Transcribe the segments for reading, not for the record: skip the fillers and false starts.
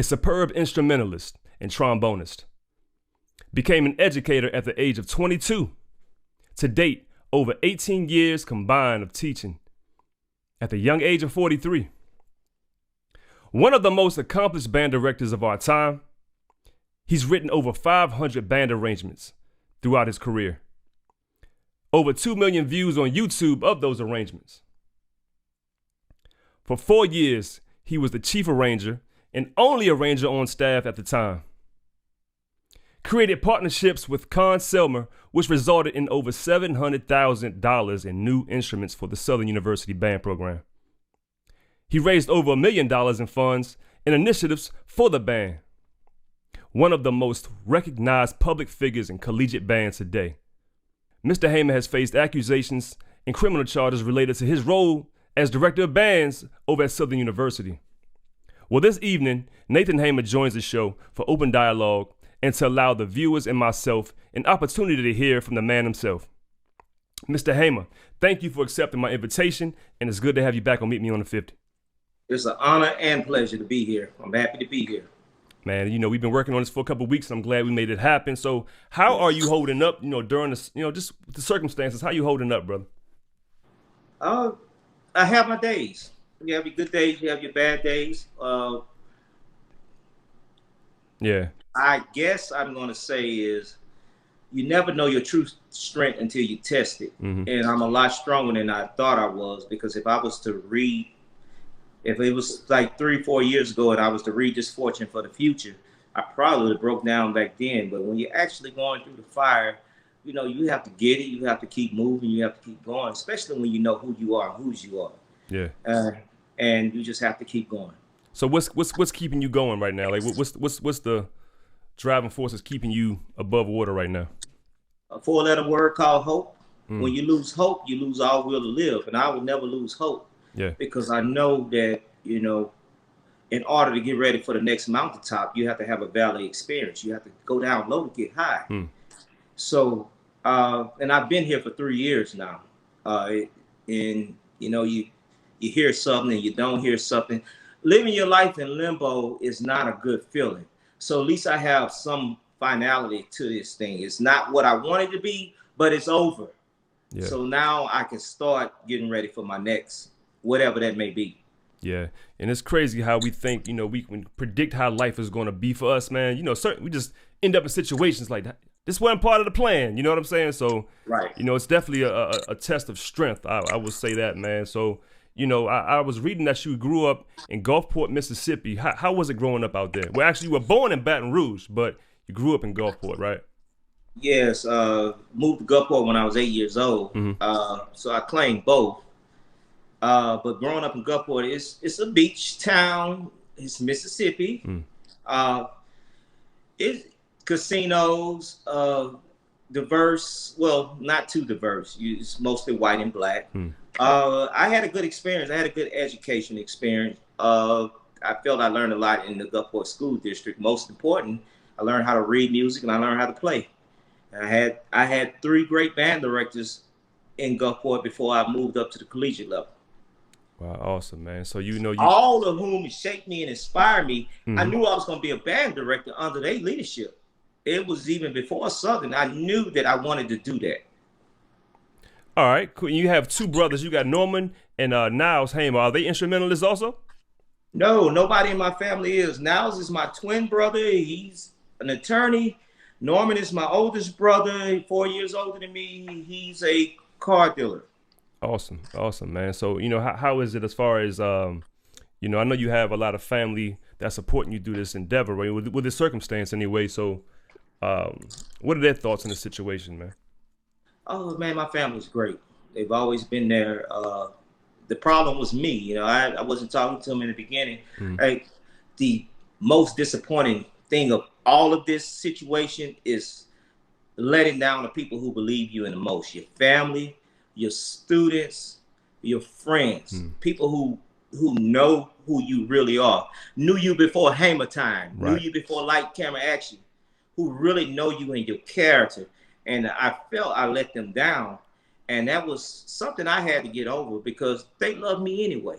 a superb instrumentalist and trombonist. Became an educator at the age of 22. To date, over 18 years combined of teaching. At the young age of 43. One of the most accomplished band directors of our time, he's written over 500 band arrangements throughout his career. Over 2 million views on YouTube of those arrangements. For 4 years, he was the chief arranger and only arranger on staff at the time. Created partnerships with Con Selmer, which resulted in over $700,000 in new instruments for the Southern University Band Program. He raised over $1 million in funds and initiatives for the band. One of the most recognized public figures in collegiate bands today. Mr. Haymer has faced accusations and criminal charges related to his role as director of bands over at Southern University. Well, this evening, Nathan Haymer joins the show for open dialogue and to allow the viewers and myself an opportunity to hear from the man himself. Mr. Haymer, thank you for accepting my invitation, and it's good to have you back on Meet Me on the 50. It's an honor and pleasure to be here. I'm happy to be here. Man, we've been working on this for a couple of weeks, and I'm glad we made it happen. So how are you holding up, during this, just the circumstances? How you holding up, brother? I have my days. You have your good days, you have your bad days. Yeah. I guess I'm going to say is you never know your true strength until you test it. Mm-hmm. And I'm a lot stronger than I thought I was, because if I was to read, if it was like 3-4 years ago and I was to read this Fortune for the Future, I probably would have broke down back then. But when you're actually going through the fire, you have to get it. You have to keep moving. You have to keep going, especially when you know who you are and whose you are. Yeah. And you just have to keep going. So what's keeping you going right now? Like what's the driving force that's keeping you above water right now? A 4-letter word called hope. When you lose hope, you lose all will to live. And I will never lose hope. Yeah. Because I know that, in order to get ready for the next mountaintop, you have to have a valley experience. You have to go down low to get high. So, and I've been here for 3 years now. And, you hear something and you don't hear something. Living your life in limbo is not a good feeling. So at least I have some finality to this thing. It's not what I wanted to be, but it's over. Yeah. So now I can start getting ready for my next, whatever that may be. Yeah. And it's crazy how we think, we can predict how life is going to be for us, man. We just end up in situations like that. This wasn't part of the plan. You know what I'm saying? So, right. It's definitely a test of strength. I would say that, man. So, I was reading that you grew up in Gulfport, Mississippi. How was it growing up out there? Well, actually, you were born in Baton Rouge, but you grew up in Gulfport, right? Yes. Moved to Gulfport when I was 8 years old. Mm-hmm. So I claim both. But growing up in Gulfport, it's a beach town. It's Mississippi. It's casinos, diverse. Well, not too diverse. It's mostly white and black. I had a good experience. I had a good education experience. I felt I learned a lot in the Gulfport School District. Most important, I learned how to read music and I learned how to play. And I had 3 great band directors in Gulfport before I moved up to the collegiate level. Wow, awesome, man. So all of whom shaped me and inspired me. I knew I was going to be a band director under their leadership. It was even before Southern. I knew that I wanted to do that. All right, cool. You have 2 brothers. You got Norman and Niles Haymer. Are they instrumentalists also? No, nobody in my family is. Niles is my twin brother. He's an attorney. Norman is my oldest brother, 4 years older than me. He's a car dealer. Awesome, man. So, how is it as far as, I know you have a lot of family that's supporting you through this endeavor, right? With this circumstance anyway. So, what are their thoughts on the situation, man? Oh, man, my family's great. They've always been there. The problem was me. I wasn't talking to them in the beginning. Like, the most disappointing thing of all of this situation is letting down the people who believe you in the most. Your family, your students, your friends, people who know who you really are, knew you before Haymer time, knew you before light, camera, action, who really know you and your character. And I felt I let them down. And that was something I had to get over because they love me anyway.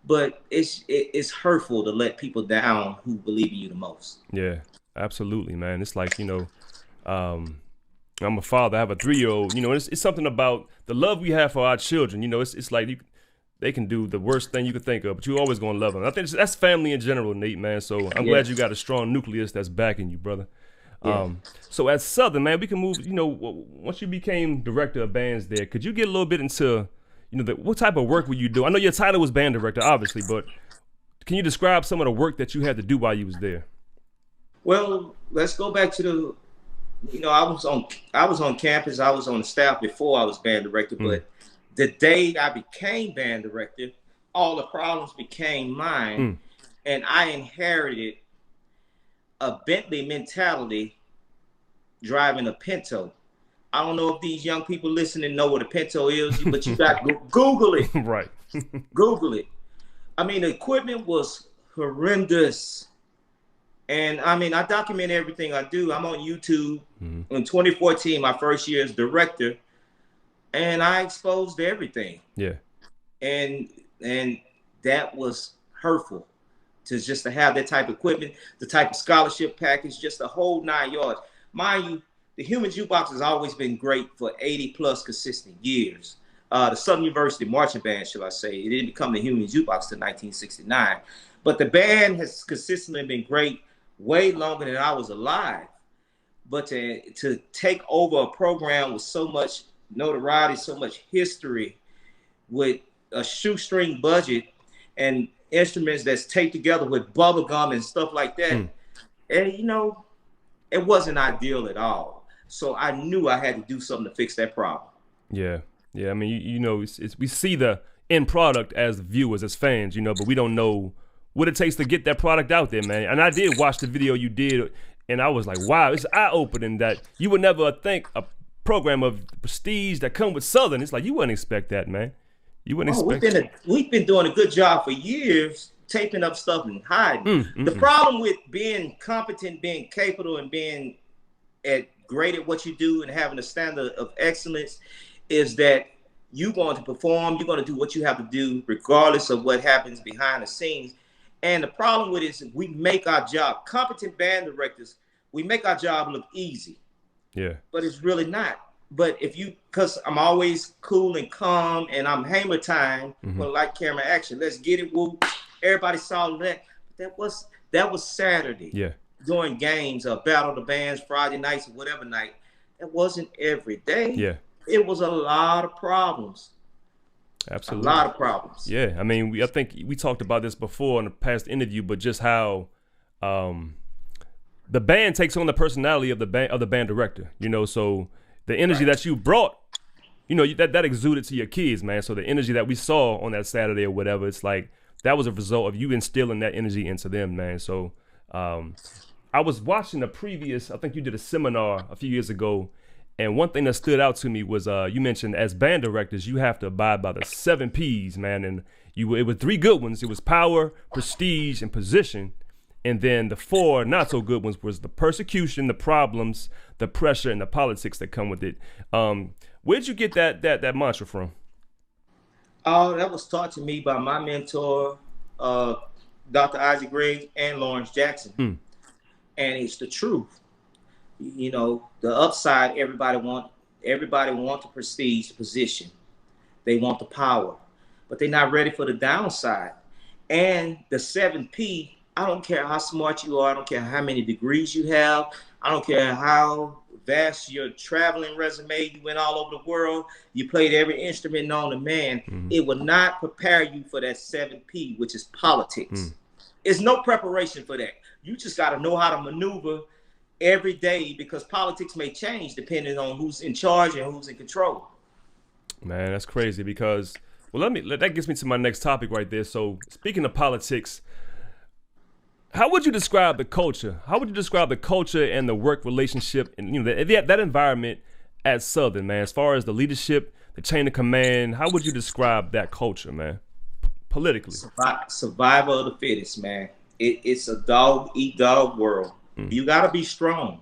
but it's hurtful to let people down who believe in you the most. Yeah, absolutely, man. It's like, I'm a father. I have a 3-year-old. It's something about the love we have for our children. It's like they can do the worst thing you could think of, but you're always gonna love them. I think that's family in general, Nate, man. So I'm glad you got a strong nucleus that's backing you, brother. Yeah. So at Southern, man, we can move. Once you became director of bands there, could you get a little bit into, what type of work were you doing? I know your title was band director, obviously, but can you describe some of the work that you had to do while you was there? Well, let's go back to I was on campus. I was on the staff before I was band director, but the day I became band director, all the problems became mine, and I inherited a Bentley mentality driving a Pinto. I don't know if these young people listening know what a Pinto is, but you got to Google it. Right. Google it. I mean, the equipment was horrendous. And I mean, I document everything I do. I'm on YouTube. In 2014, my first year as director, and I exposed everything. Yeah. And that was hurtful to have that type of equipment, the type of scholarship package, just the whole 9 yards. Mind you, the Human Jukebox has always been great for 80 plus consistent years. The Southern University Marching Band, shall I say, it didn't become the Human Jukebox till 1969. But the band has consistently been great way longer than I was alive. But to take over a program with so much notoriety, so much history, with a shoestring budget and instruments that's taped together with bubble gum and stuff like that, and it wasn't ideal at all. So I knew I had to do something to fix that problem. Yeah. I mean, we see the end product as viewers, as fans, but we don't know what it takes to get that product out there, man. And I did watch the video you did, and I was like, wow, it's eye-opening that you would never think a program of prestige that come with Southern. It's like, you wouldn't expect that, man. You wouldn't expect. We've been doing a good job for years, taping up stuff and hiding. The problem with being competent, being capable, and being great at what you do and having a standard of excellence is that you're going to perform, you're going to do what you have to do regardless of what happens behind the scenes. And the problem with it is we make our job, competent band directors, we make our job look easy. Yeah. But it's really not. But because I'm always cool and calm and I'm Haymer time, light, camera, action. Let's get it, woo. Everybody saw that. That was Saturday. Yeah. During games, Battle of the Bands, Friday nights, or whatever night. It wasn't every day. Yeah. It was a lot of problems. Absolutely. A lot of problems. Yeah. I mean, I think we talked about this before in a past interview, but just how the band takes on the personality of the band director, so the energy that you brought, that exuded to your kids, man. So the energy that we saw on that Saturday or whatever, it's like that was a result of you instilling that energy into them, man. So I was watching I think you did a seminar a few years ago, and one thing that stood out to me was you mentioned as band directors, you have to abide by the 7 P's, man. And it was 3 good ones. It was power, prestige, and position. And then the 4 not so good ones was the persecution, the problems, the pressure, and the politics that come with it. Where'd you get that mantra from? That was taught to me by my mentor, Dr. Isaac Griggs and Lawrence Jackson. And it's the truth. The upside, everybody want the prestige, the position. They want the power, but they're not ready for the downside. And the 7 P, I don't care how smart you are. I don't care how many degrees you have. I don't care how vast your traveling resume. You went all over the world. You played every instrument known to man. It will not prepare you for that 7 P, which is politics. It's no preparation for that. You just got to know how to maneuver every day, because politics may change depending on who's in charge and who's in control. Man, that's crazy because, that gets me to my next topic right there. So speaking of politics, how would you describe the culture? How would you describe the culture and the work relationship and that environment at Southern, man? As far as the leadership, the chain of command, how would you describe that culture, man? Politically, survival of the fittest, man. It's a dog eat dog world. You gotta be strong.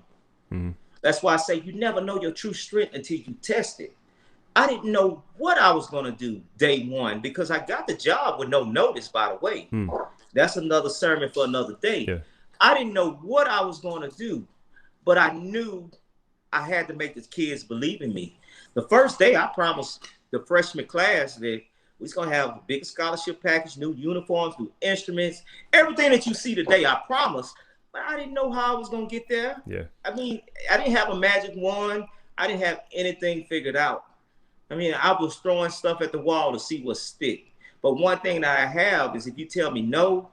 That's why I say you never know your true strength until you test it. I didn't know what I was going to do day one because I got the job with no notice, by the way. That's another sermon for another day. Yeah. I didn't know what I was going to do, but I knew I had to make the kids believe in me. The first day, I promised the freshman class that we was going to have a big scholarship package, new uniforms, new instruments, everything that you see today, I promised, but I didn't know how I was going to get there. Yeah. I mean, I didn't have a magic wand. I didn't have anything figured out. I mean, I was throwing stuff at the wall to see what stick. But one thing that I have is if you tell me no,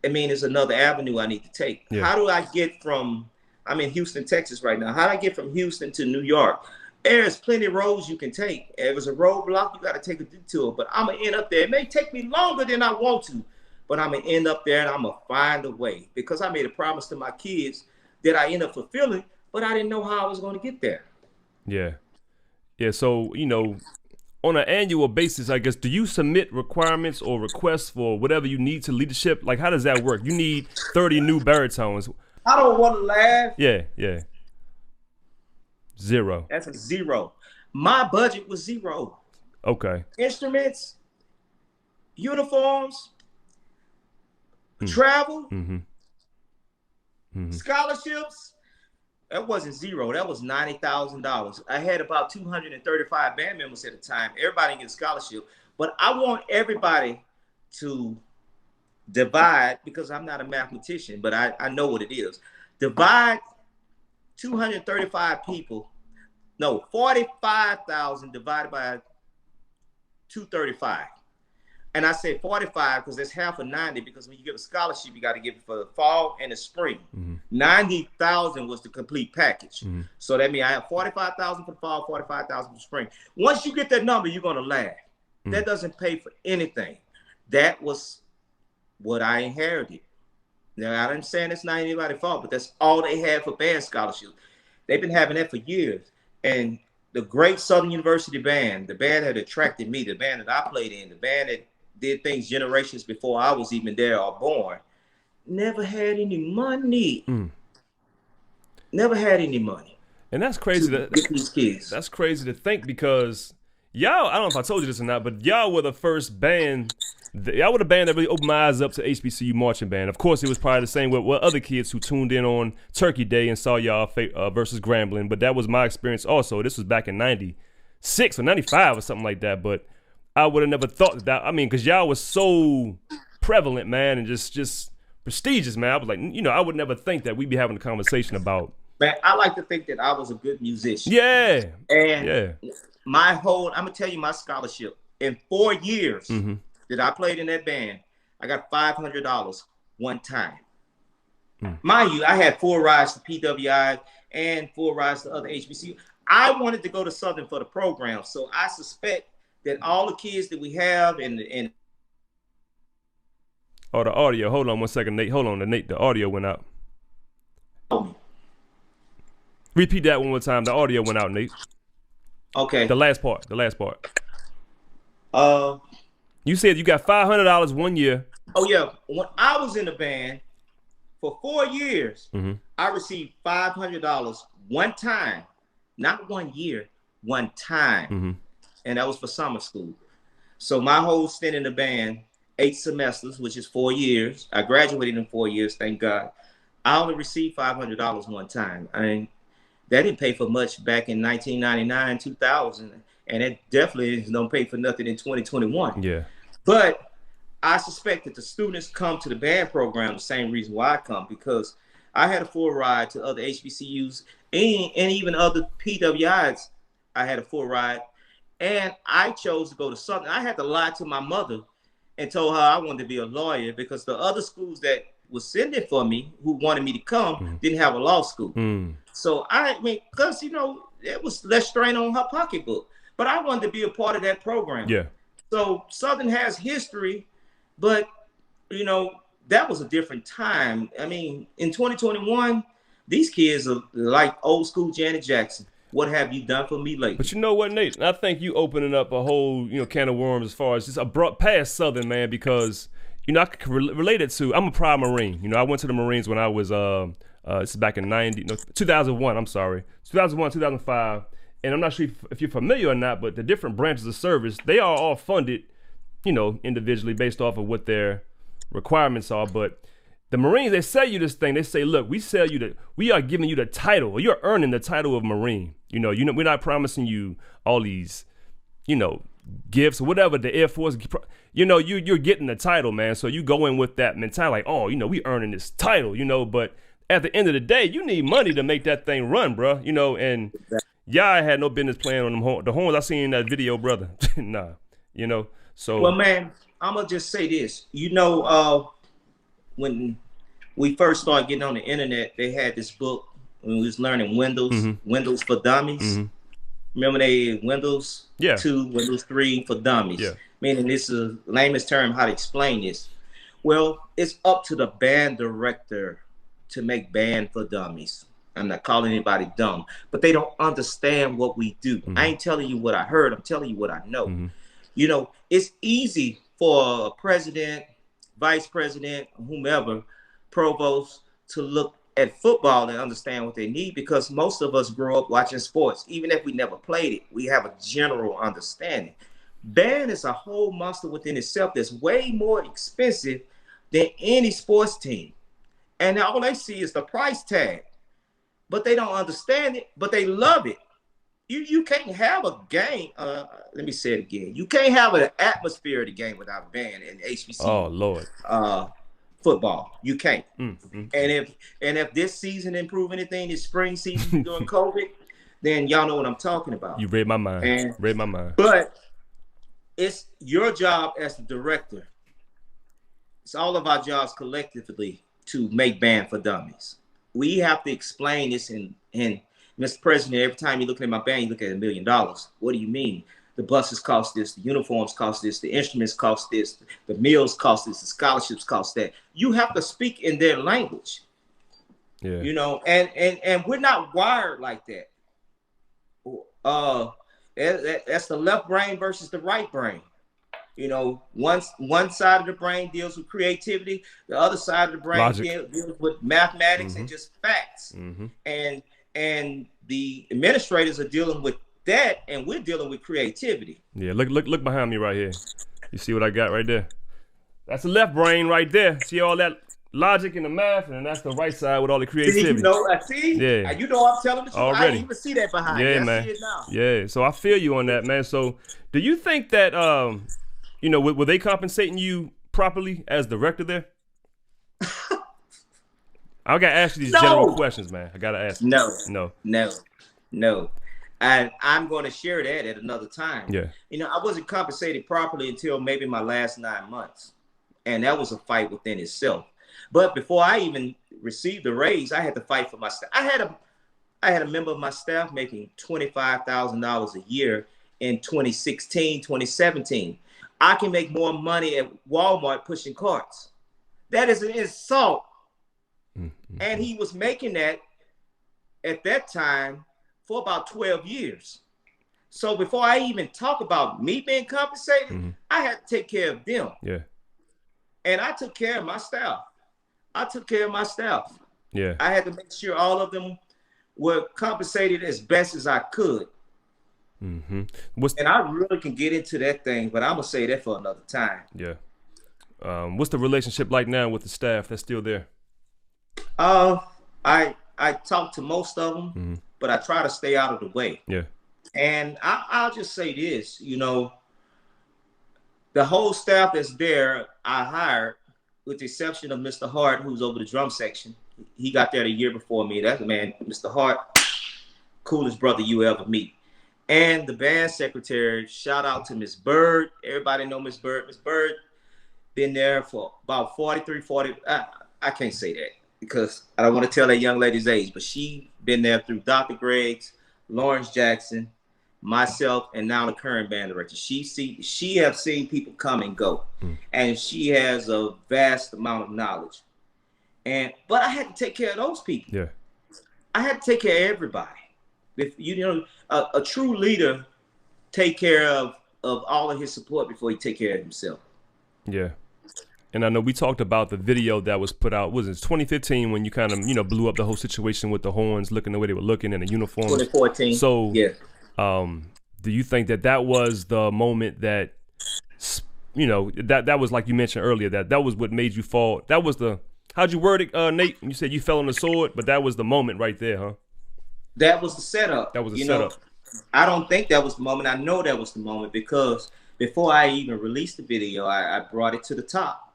it's another avenue I need to take. Yeah. How do I get from, I'm in Houston, Texas right now. How do I get from Houston to New York? There's plenty of roads you can take. If there's a roadblock, you got to take a detour. But I'm going to end up there. It may take me longer than I want to, but I'm going to end up there and I'm going to find a way. Because I made a promise to my kids that I end up fulfilling, but I didn't know how I was going to get there. Yeah. Yeah. So, on an annual basis, I guess, do you submit requirements or requests for whatever you need to leadership? Like, how does that work? You need 30 new baritones. I don't want to laugh. Yeah. 0. That's a 0. My budget was 0. Okay. Instruments, uniforms, travel, scholarships. That wasn't 0. That was $90,000. I had about 235 band members at the time. Everybody didn't get a scholarship. But I want everybody to divide, because I'm not a mathematician, but I know what it is. Divide 235 people. No, 45,000 divided by 235. And I say 45 because that's half of 90, because when you get a scholarship, you got to give it for the fall and the spring. 90,000 was the complete package. So that means I have 45,000 for the fall, 45,000 for the spring. Once you get that number, you're going to laugh. That doesn't pay for anything. That was what I inherited. Now, I'm saying it's not anybody's fault, but that's all they had for band scholarships. They've been having that for years. And the great Southern University band, the band that attracted me, the band that I played in, the band that did things generations before I was even there or born, never had any money. Never had any money. And that's crazy to get these kids. That's crazy to think, because y'all, I don't know if I told you this or not, but y'all were the first band. Y'all were the band that really opened my eyes up to HBCU marching band. Of course, it was probably the same with other kids who tuned in on Turkey Day and saw y'all versus Grambling, but that was my experience also. This was back in 96 or 95 or something like that, but I would have never thought that. I mean, because y'all was so prevalent, man, and just prestigious, man. I was like, I would never think that we'd be having a conversation about. Man, I like to think that I was a good musician. Yeah. And I'm going to tell you my scholarship. In 4 years that I played in that band, I got $500 one time. Mind you, I had 4 rides to PWI and 4 rides to other HBCU. I wanted to go to Southern for the program, so I suspect that all the kids that we have and the audio. Hold on one second, Nate. Hold on, Nate. The audio went out. Repeat that one more time. The audio went out, Nate. Okay. The last part. You said you got $500 1 year. Oh yeah. When I was in the band for 4 years, I received $500 one time, not 1 year, one time. And that was for summer school. So my whole stint in the band, 8 semesters, which is 4 years. I graduated in 4 years, thank God. I only received $500 one time. I mean, that didn't pay for much back in 1999, 2000, and it definitely don't pay for nothing in 2021. Yeah. But I suspect that the students come to the band program the same reason why I come, because I had a full ride to other HBCUs and even other PWIs. I had a full ride. And I chose to go to Southern. I had to lie to my mother and told her I wanted to be a lawyer, because the other schools that was sending for me, who wanted me to come, didn't have a law school. So because it was less strain on her pocketbook. But I wanted to be a part of that program. Yeah. So Southern has history, but that was a different time. I mean, in 2021, these kids are like old school Janet Jackson. What have you done for me lately? But you know what, Nate? I think you opening up a whole, can of worms as far as just abrupt past Southern, man, because, I could relate it to, I'm a proud Marine. I went to the Marines when I was, this is back in 2001, I'm sorry. 2001, 2005. and I'm not sure if you're familiar or not, but the different branches of service, they are all funded, individually based off of what their requirements are. But the Marines, they sell you this thing. They say, look, we are giving you the title, or you're earning the title of Marine. We're not promising you all these, gifts or whatever the Air Force, you're getting the title, man. So you go in with that mentality, like, oh, we earning this title, but at the end of the day, you need money to make that thing run, bro. And y'all had no business playing on them the horns I seen in that video, brother. Nah, so. Well, man, I'm gonna just say this. When we first started getting on the internet, they had this book when we was learning Windows for Dummies. Remember they Windows 2, Windows 3 for Dummies. Yeah. Meaning this is the lamest term how to explain this. Well, it's up to the band director to make band for dummies. I'm not calling anybody dumb, but they don't understand what we do. I ain't telling you what I heard. I'm telling you what I know. It's easy for a president, vice president, whomever, provost, to look at football and understand what they need, because most of us grow up watching sports. Even if we never played it, we have a general understanding. Band is a whole monster within itself that's way more expensive than any sports team. And all they see is the price tag, but they don't understand it, but they love it. You can't have a game. Let me say it again. You can't have an atmosphere of the game without a band in HBCU. Oh Lord. Football. You can't. And if this season improve anything, this spring season during COVID, then y'all know what I'm talking about. You read my mind. But it's your job as the director. It's all of our jobs collectively to make band for dummies. We have to explain this and Mr. President, every time you look at my band, you look at $1 million. What do you mean? The buses cost this, the uniforms cost this, the instruments cost this, the meals cost this, the scholarships cost that. You have to speak in their language. Yeah. And we're not wired like that. That's the left brain versus the right brain. One side of the brain deals with creativity, the other side of the brain deals with mathematics and just facts. And the administrators are dealing with that, and we're dealing with creativity. Yeah, look behind me right here. You see what I got right there? That's the left brain right there. See all that logic and the math, and that's the right side with all the creativity. Yeah. I'm telling the truth. Already. I didn't even see that behind you. Man. I see it now. Yeah, so I feel you on that, man. So do you think that, were they compensating you properly as director there? I gotta ask you these general questions, man. I gotta ask. No. And I'm going to share that at another time. Yeah. I wasn't compensated properly until maybe my last 9 months. And that was a fight within itself. But before I even received the raise, I had to fight for my staff. I had a member of my staff making $25,000 a year in 2016, 2017. I can make more money at Walmart pushing carts. That is an insult. And he was making that at that time for about 12 years. So before I even talk about me being compensated, I had to take care of them. Yeah. And I took care of my staff. Yeah. I had to make sure all of them were compensated as best as I could. And I really can get into that thing, but I'm going to say that for another time. Yeah. What's the relationship like now with the staff that's still there? I talk to most of them, but I try to stay out of the way. Yeah. And I'll just say this, the whole staff that's there, I hired, with the exception of Mr. Hart, who's over the drum section. He got there the year before me. That's man, Mr. Hart, coolest brother you ever meet. And the band secretary, shout out to Miss Bird. Everybody know Miss Bird. Miss Bird been there for about 40. I can't say that because I don't want to tell that young lady's age, but she been there through Dr. Greggs, Lawrence Jackson, myself, and now the current band director. She have seen people come and go, and she has a vast amount of knowledge. But I had to take care of those people. Yeah, I had to take care of everybody. If a true leader take care of all of his support before he take care of himself. Yeah. And I know we talked about the video that was put out, was it 2015 when you kind of, blew up the whole situation with the horns looking the way they were looking in the uniforms? 2014. So yeah. Do you think that that was the moment that, that was, like you mentioned earlier, that was what made you fall? That was the, how'd you word it, Nate? You said you fell on the sword, but that was the moment right there, huh? That was the setup. That was the setup. I don't think that was the moment. I know that was the moment because before I even released the video, I brought it to the top,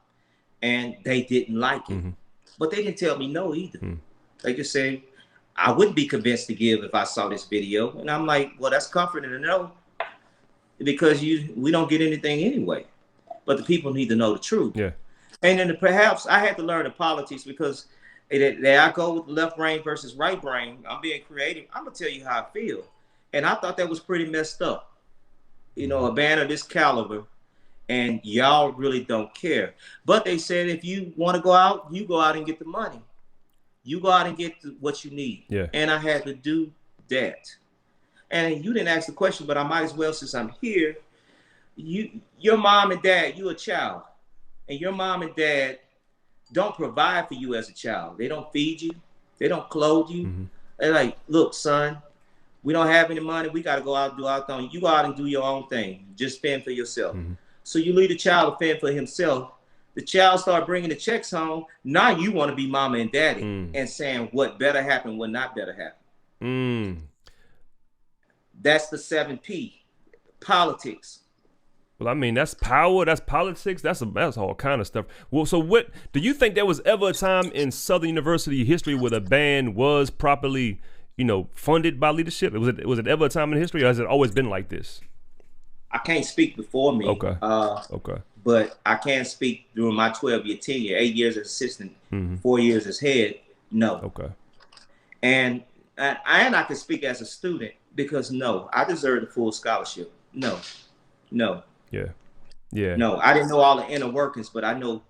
and they didn't like it. But they didn't tell me no either. They just said, I wouldn't be convinced to give if I saw this video. And I'm like, well, that's comforting to know because we don't get anything anyway. But the people need to know the truth. Yeah. And then perhaps I had to learn the politics because there I go with left brain versus right brain. I'm being creative. I'm going to tell you how I feel. And I thought that was pretty messed up. A band of this caliber, and y'all really don't care. But they said, if you want to go out, you go out and get the money. You go out and get what you need. Yeah. And I had to do that. And you didn't ask the question, but I might as well, since I'm here. Your mom and dad, you a child. And your mom and dad don't provide for you as a child. They don't feed you. They don't clothe you. They're like, look, son, we don't have any money. We got to go out and do our thing. You go out and do your own thing. Just fend for yourself. So you leave the child to fend for himself. The child start bringing the checks home. Now you want to be mama and daddy and saying what better happened, what not better happen. That's the 7P, politics. Well, I mean, that's power, that's politics, that's all kind of stuff. Well, so what, do you think there was ever a time in Southern University history where the band was properly, funded by leadership? Was it ever a time in history, or has it always been like this? I can't speak before me. Okay. But I can speak during my 12-year tenure, 8 years as assistant, 4 years as head. No. Okay. And I can speak as a student because no, I deserve the full scholarship. No. Yeah. No, I didn't know all the inner workings, but I know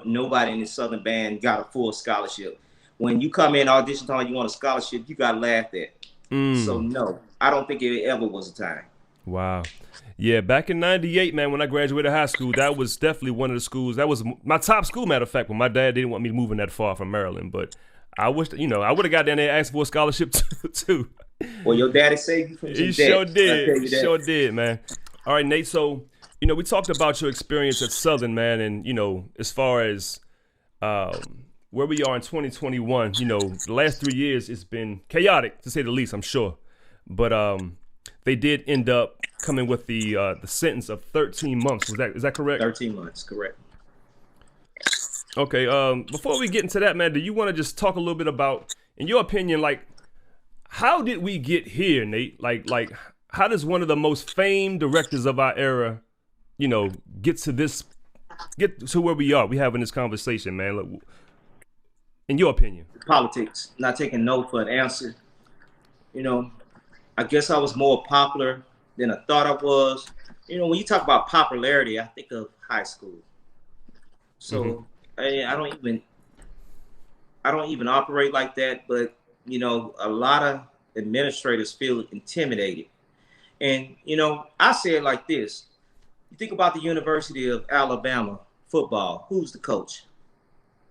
nobody in the Southern band got a full scholarship. When you come in audition time, you want a scholarship, you got laughed at. So no, I don't think it ever was a time. Wow. Yeah, back in 98, man, when I graduated high school, that was definitely one of the schools. That was my top school, matter of fact, when my dad didn't want me moving that far from Maryland. But I wish, I would have got down there and asked for a scholarship too. Well, your daddy saved you from some He debt. sure did. He sure did, man. All right, Nate, so, we talked about your experience at Southern, man, and, as far as where we are in 2021, the last 3 years, it's been chaotic, to say the least, I'm sure. But they did end up coming with the sentence of 13 months. Is that correct? 13 months, correct. Okay. Before we get into that, man, do you want to just talk a little bit about, in your opinion, like, how did we get here, Nate? Like, how does one of the most famed directors of our era, get to where we are? We having this conversation, man. Like, in your opinion, politics. Not taking no for an answer. I guess I was more popular than I thought I was. When you talk about popularity, I think of high school. So I don't even operate like that. But a lot of administrators feel intimidated. And I say it like this: you think about the University of Alabama football. Who's the coach?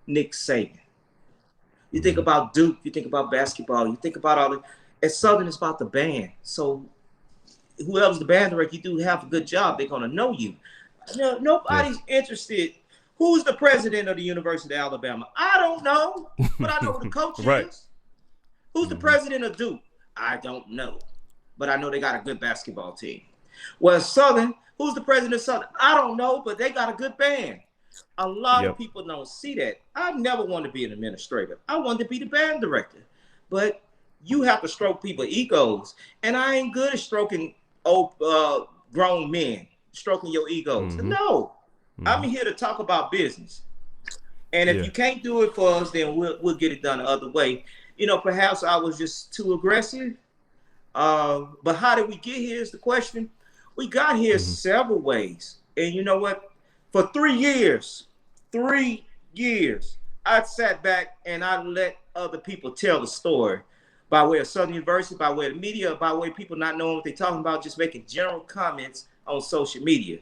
Nick Saban. You think about Duke. You think about basketball. You think about all the. At Southern, it's about the band. So whoever's the band director, you do have a good job, they're going to know you. Nobody's interested. Who's the president of the University of Alabama? I don't know, but I know who the coach is. Who's the president of Duke? I don't know, but I know they got a good basketball team. Well, Southern, who's the president of Southern? I don't know, but they got a good band. A lot of people don't see that. I never wanted to be an administrator. I wanted to be the band director. But you have to stroke people's egos. And I ain't good at stroking grown men, stroking your egos. No, I'm here to talk about business. And if you can't do it for us, then we'll get it done the other way. Perhaps I was just too aggressive. But how did we get here is the question. We got here several ways. And you know what? For 3 years, I sat back and I let other people tell the story by way of Southern University, by way of the media, by way of people not knowing what they're talking about, just making general comments on social media.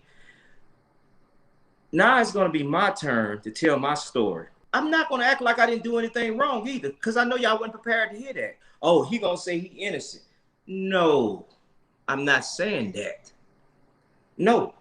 Now it's going to be my turn to tell my story. I'm not going to act like I didn't do anything wrong either, because I know y'all weren't prepared to hear that. Oh, he going to say he innocent. No, I'm not saying that. No.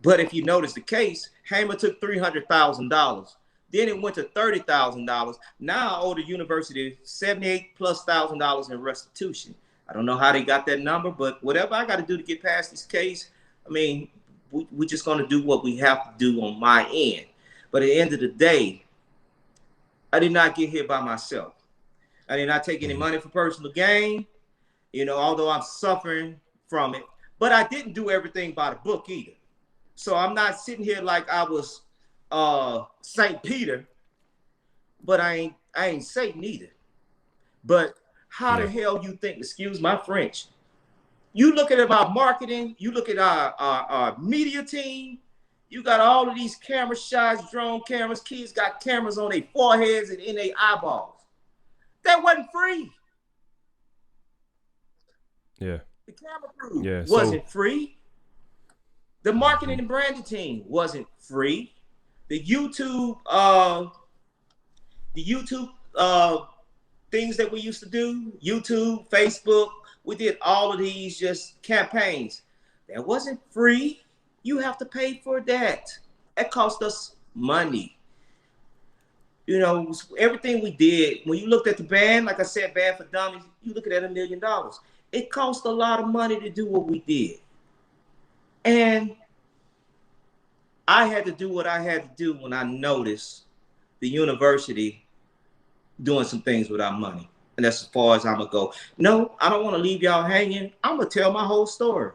But if you notice the case, Haymer took $300,000. Then it went to $30,000. Now I owe the university $78,000+ in restitution. I don't know how they got that number, but whatever I got to do to get past this case, I mean, we're just going to do what we have to do on my end. But at the end of the day, I did not get here by myself. I did not take any money for personal gain, although I'm suffering from it. But I didn't do everything by the book either. So I'm not sitting here like I was St. Peter, but I ain't Satan either. But how the hell you think, excuse my French, you look at our marketing, you look at our media team, you got all of these camera shots, drone cameras, kids got cameras on their foreheads and in their eyeballs. That wasn't free. Yeah. The camera crew wasn't free. The marketing and branding team wasn't free. The YouTube things that we used to do, YouTube, Facebook, we did all of these just campaigns. That wasn't free. You have to pay for that. That cost us money. Everything we did, when you looked at the band, like I said, Band for Dummies, you look at $1 million. It cost a lot of money to do what we did. And I had to do what I had to do when I noticed the university doing some things with our money. And that's as far as I'm going to go. No, I don't want to leave y'all hanging. I'm going to tell my whole story.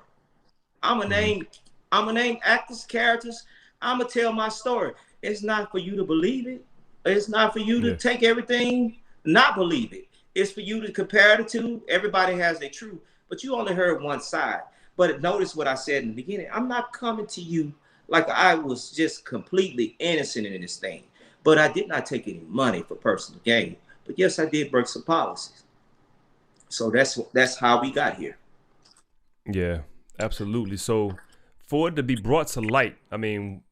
I'm going to name actors, characters. I'm going to tell my story. It's not for you to believe it. It's not for you to take everything, not believe it. It's for you to compare the two. Everybody has their truth, but you only heard one side. But notice what I said in the beginning. I'm not coming to you like I was just completely innocent in this thing. But I did not take any money for personal gain. But yes, I did break some policies. So that's how we got here. Yeah, absolutely. So for it to be brought to light, I mean,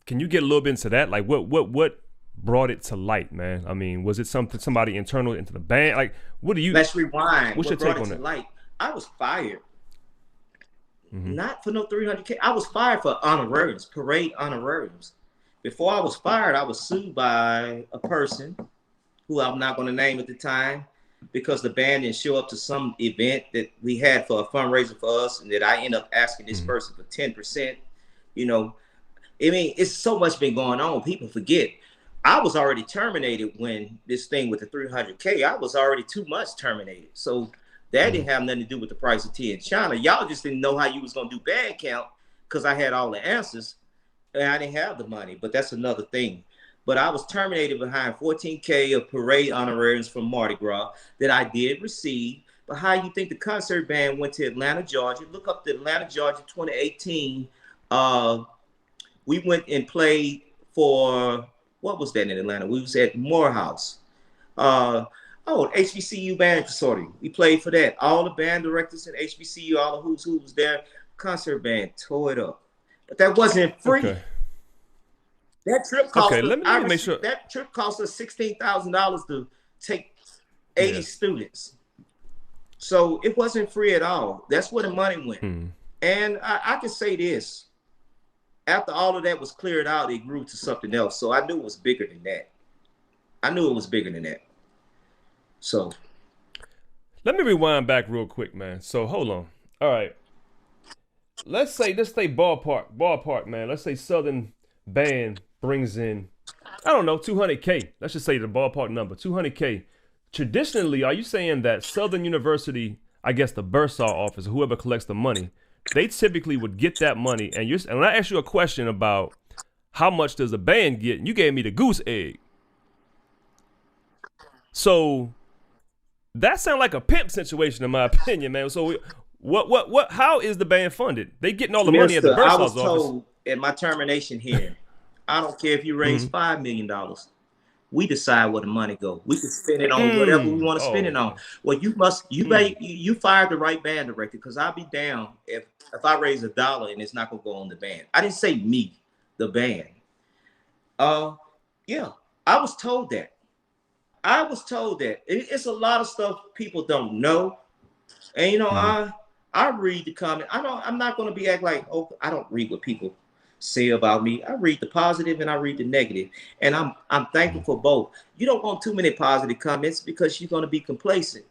can you get a little bit into that? Like what brought it to light, man? I mean, was it somebody internal into the band? Like, let's rewind. What's your take on that? Light? I was fired. Not for no $300K. I was fired for honorariums, parade honorariums. Before I was fired, I was sued by a person who I'm not going to name at the time because the band didn't show up to some event that we had for a fundraiser for us, and that I end up asking this person for 10%. I mean, it's so much been going on. People forget. I was already terminated when this thing with the $300K, I was already 2 months terminated. So that didn't have nothing to do with the price of tea in China. Y'all just didn't know how you was going to do band count because I had all the answers and I didn't have the money. But that's another thing. But I was terminated behind $14K of parade honorariums from Mardi Gras that I did receive. But how you think the concert band went to Atlanta, Georgia? Look up the Atlanta, Georgia 2018. We went and played for... What was that in Atlanta? We was at Morehouse. HBCU band consortium. We played for that. All the band directors in HBCU, all the who's who was there. Concert band tore it up. But that wasn't free. Okay. That trip cost us, let me make sure. That trip cost us $16,000 to take 80 students. So it wasn't free at all. That's where the money went. And I can say this. After all of that was cleared out, it grew to something else. So I knew it was bigger than that. So let me rewind back real quick, man. So hold on. All right. Let's say ballpark, man. Let's say Southern band brings in, I don't know, $200K. Let's just say the ballpark number, $200K. Traditionally, are you saying that Southern University, I guess the bursar office, whoever collects the money, they typically would get that money, and when I asked you a question about how much does a band get, and you gave me the goose egg. So that sounds like a pimp situation in my opinion, man. So how is the band funded? They getting all the money at the bursar's office. I was told at my termination hearing, I don't care if you raise $5 million. We decide where the money goes. We can spend it on whatever we want to spend it on. Well, you fired the right band director, because I'll be down if I raise $1 and it's not gonna go on the band. I didn't say me, the band. Yeah, I was told that. It's a lot of stuff people don't know, and I read the comment. I'm not going to be act like, oh, I don't read what people say about me. I read the positive and I read the negative, and I'm thankful for both. You don't want too many positive comments because you're going to be complacent.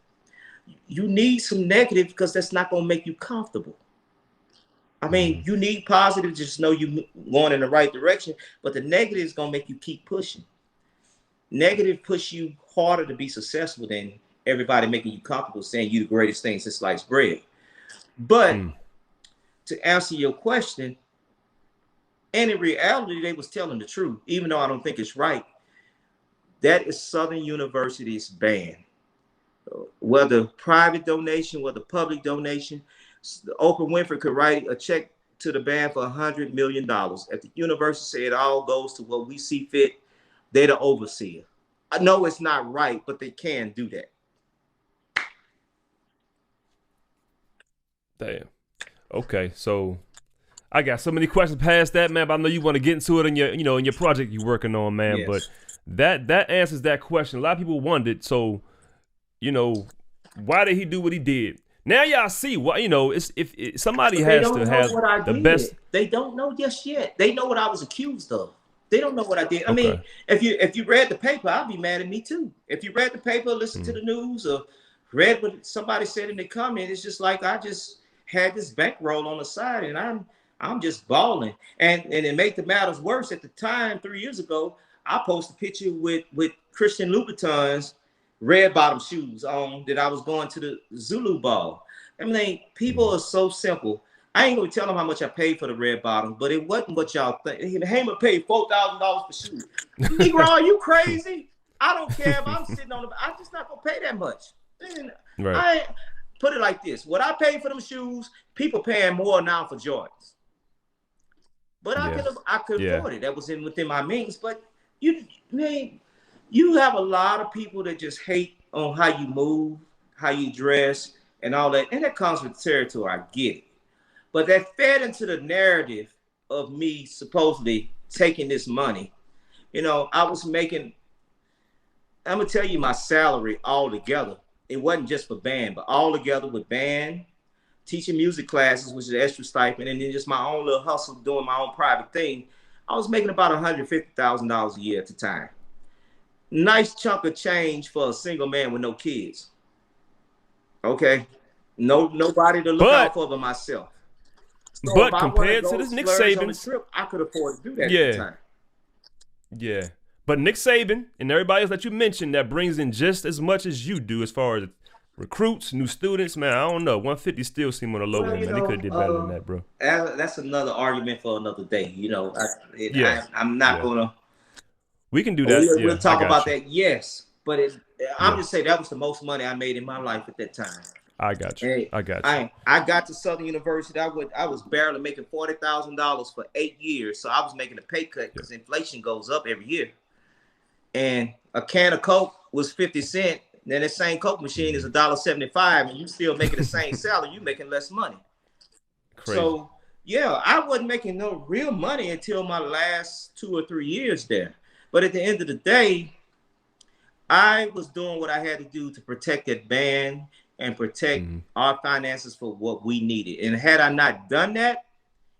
You need some negative because that's not going to make you comfortable. I mean, you need positive, just know you going in the right direction, but the negative is going to make you keep pushing. Negative push you harder to be successful than everybody making you comfortable saying you the greatest thing since sliced bread. But to answer your question, and in reality, they was telling the truth, even though I don't think it's right. That is Southern University's band. Whether private donation, whether public donation, Oprah Winfrey could write a check to the band for $100 million. If the university say it all goes to what we see fit, they're the overseer. I know it's not right, but they can do that. Damn. Okay, so I got so many questions past that, man. But I know you want to get into it in your, in your project you're working on, man. Yes. But that answers that question. A lot of people wondered. So, why did he do what he did? Now y'all see why. It's if somebody has to have the best. They don't know just yet. They know what I was accused of. They don't know what I did. I mean, if you read the paper, I'd be mad at me too. If you read the paper, listened to the news, or read what somebody said in the comment, it's just like I just had this bankroll on the side, and I'm just balling. And it made the matters worse. At the time, 3 years ago, I posted a picture with Christian Louboutins red bottom shoes on that I was going to the Zulu ball. I mean, people are so simple. I ain't gonna tell them how much I paid for the red bottoms, but it wasn't what y'all think. Haymer paid $4,000 for shoes. Negro, are you crazy? I don't care if I'm sitting on the. I'm just not gonna pay that much. And I put it like this: what I paid for them shoes, people paying more now for Jordans. But I could afford it. That was within my means. But you have a lot of people that just hate on how you move, how you dress, and all that. And that comes with territory. I get it. But that fed into the narrative of me supposedly taking this money. I was making, I'm going to tell you my salary all together. It wasn't just for band, but all together with band, teaching music classes, which is an extra stipend, and then just my own little hustle doing my own private thing. I was making about $150,000 a year at the time. Nice chunk of change for a single man with no kids. Okay? Nobody to look out for but myself. So but compared to this Nick Saban trip, I could afford to do that at the time. Yeah. But Nick Saban and everybody else that you mentioned that brings in just as much as you do as far as recruits, new students, man, I don't know. 150 still seem on the low end, man. They could have did better than that, bro. That's another argument for another day. I'm not gonna. We can do that. We'll talk about that. Yes, but I'm just saying that was the most money I made in my life at that time. I got you. I got to Southern University. I was barely making $40,000 for 8 years, so I was making a pay cut because inflation goes up every year. And a can of Coke was 50 cents. Then the same Coke machine is $1.75, and you still making the same salary. You making less money. Crazy. So I wasn't making no real money until my last 2 or 3 years there. But at the end of the day, I was doing what I had to do to protect that band and protect our finances for what we needed. And had I not done that,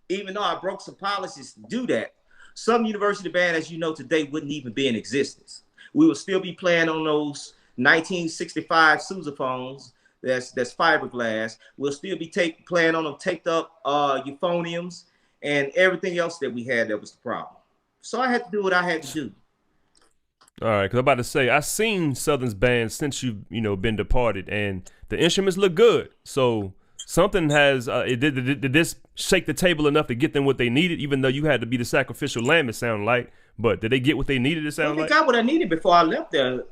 even though I broke some policies to do that, some university band, as you know today, wouldn't even be in existence. We would still be playing on those 1965 sousaphones, that's fiberglass. We'll still be playing on them taped up euphoniums and everything else that we had that was the problem. So I had to do what I had to do. All right, because I'm about to say, I've seen Southern's band since you've been departed, and the instruments look good. So something has did this shake the table enough to get them what they needed, even though you had to be the sacrificial lamb, it sounded like. But did they get what they needed, it sound like? They got what I needed before I left there.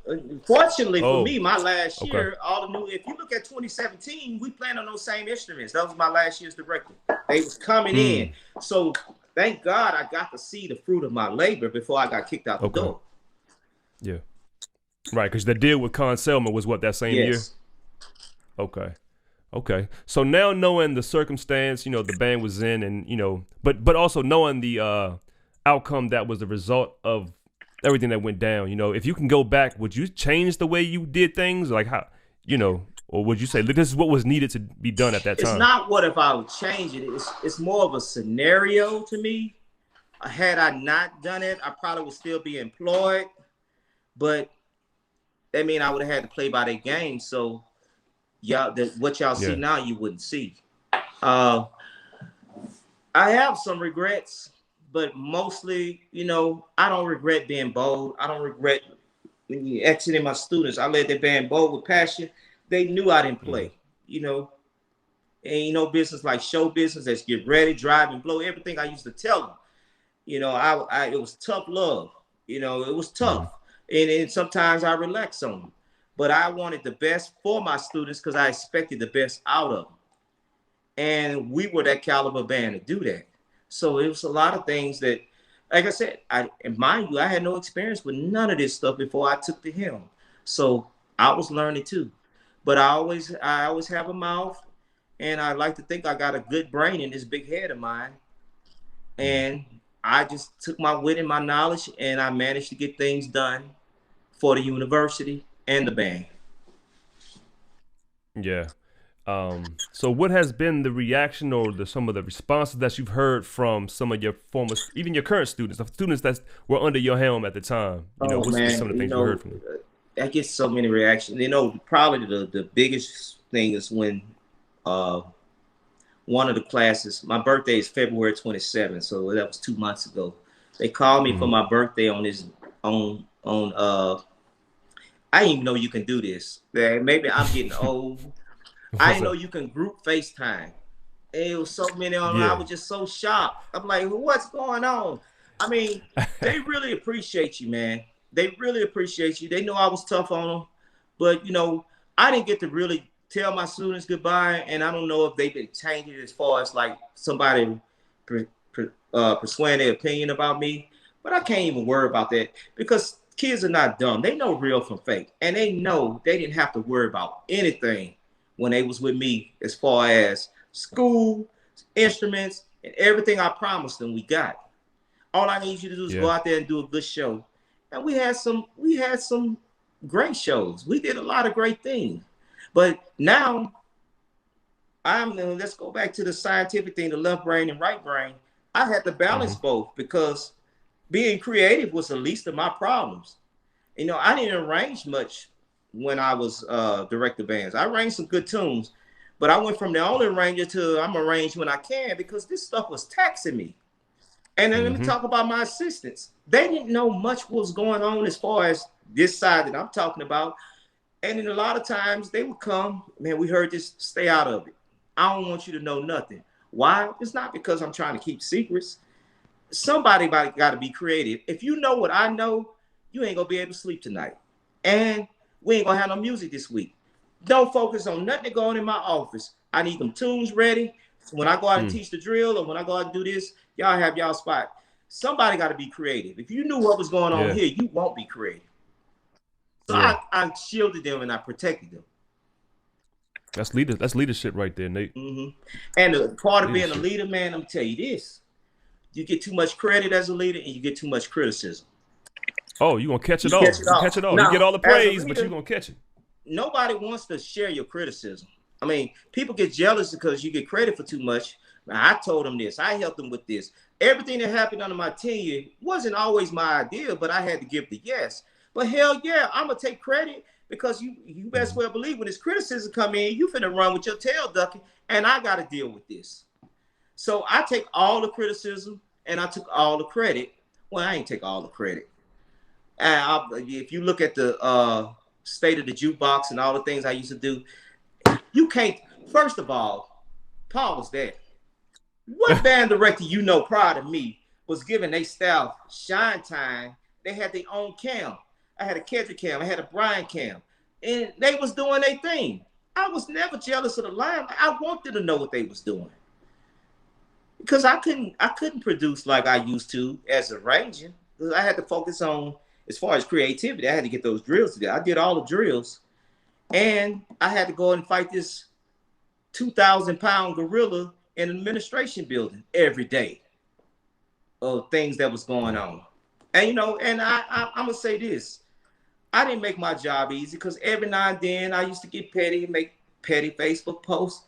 Fortunately for me, my last year, if you look at 2017, we playing on those same instruments. That was my last year's director. They was coming in. So thank God I got to see the fruit of my labor before I got kicked out the door. Yeah. Right, because the deal with Con Selma was what, that same year? Okay. So now knowing the circumstance, the band was in and, but also knowing the outcome that was the result of everything that went down, if you can go back, would you change the way you did things? Like how, or would you say this is what was needed to be done at that It's time? not what if I would change it. It's more of a scenario to me. Had I not done it, I probably would still be employed, but that mean I would have had to play by their game. So y'all, what y'all see Yeah. now, you wouldn't see. Uh, I have some regrets, but mostly, I don't regret being bold. I don't regret when you exiting my students. I let them being bold with passion. They knew I didn't Mm. play. And business like show business. Let's get ready, drive, and blow. Everything I used to tell them. It was tough love. It was Mm. tough, and sometimes I relax on them. But I wanted the best for my students because I expected the best out of them. And we were that caliber band to do that. So it was a lot of things that, like I said, and mind you, I had no experience with none of this stuff before I took the helm. So I was learning too. But I always have a mouth, and I like to think I got a good brain in this big head of mine. Mm. And I just took my wit and my knowledge, and I managed to get things done for the university and the band. Yeah. So what has been the reaction or some of the responses that you've heard from some of your former, even your current students, the students that were under your helm at the time? Oh What's man, some of the things you heard from them? I get so many reactions. Probably the biggest thing is when uh, one of the classes, my birthday is February 27th, so that was 2 months ago. They called me for Mm. my birthday on I didn't even know you can do this. Maybe I'm getting old. I What's didn't know up? you can group FaceTime. It was so many on. I Yeah. was just so shocked. I'm like, what's going on? I mean, they really appreciate you, man. They really appreciate you. They know I was tough on them, but I didn't get to really tell my students goodbye, and I don't know if they've been tainted as far as like somebody persuading their opinion about me. But I can't even worry about that because kids are not dumb. They know real from fake, and they know they didn't have to worry about anything when they was with me as far as school, instruments, and everything I promised them we got. All I need you to do is go Yeah. out there and do a good show. And we had some great shows. We did a lot of great things. But now let's go back to the scientific thing, the left brain and right brain. I had to balance Hmm. both because being creative was the least of my problems. I didn't arrange much when I was director bands. I arranged some good tunes, but I went from the only arranger to I'm arranged when I can because this stuff was taxing me. And then let me Hmm. talk about my assistants. They didn't know much what was going on as far as this side that I'm talking about. And then a lot of times they would come, man, we heard this, stay out of it. I don't want you to know nothing. Why? It's not because I'm trying to keep secrets. Somebody got to be creative. If you know what I know, you ain't gonna be able to sleep tonight, and we ain't gonna have no music this week. Don't focus on nothing going in my office. I need them tunes ready. When I go out and Mm. teach the drill, or when I go out and do this, y'all have y'all spot. Somebody got to be creative. If you knew what was going on Yeah. here, you won't be creative. So Yeah. I shielded them and I protected them. That's leadership right there, Nate. Hmm. And the part of being a Leadership. leader, man, I'm gonna tell you this: you get too much credit as a leader, and you get too much criticism. Oh, you gonna catch You it catch all. it You catch all. it all. You get Now, all the as a praise, but you leader, gonna catch it. nobody wants to share your criticism. I mean, people get jealous because you get credit for too much. I told them this. I helped them with this. Everything that happened under my tenure wasn't always my idea, but I had to give the yes. But hell yeah, I'm gonna take credit because you best Hmm. well believe when this criticism come in, you finna run with your tail ducking, and I got to deal with this. So I take all the criticism and I took all the credit. Well, I ain't take all the credit. If you look at the state of the jukebox and all the things I used to do, you can't. First of all, Paul was there. What band director prior to me was giving their staff shine time? They had their own cam. I had a Kendrick cam. I had a Brian cam, and they was doing their thing. I was never jealous of the line. I wanted to know what they was doing because I couldn't produce like I used to as a ranger because I had to focus on as far as creativity. I had to get those drills together. I did all the drills, and I had to go and fight this 2,000-pound gorilla in an administration building every day of things that was going Yeah. on. And I'm gonna say this: I didn't make my job easy because every now and then I used to get petty and make petty Facebook posts.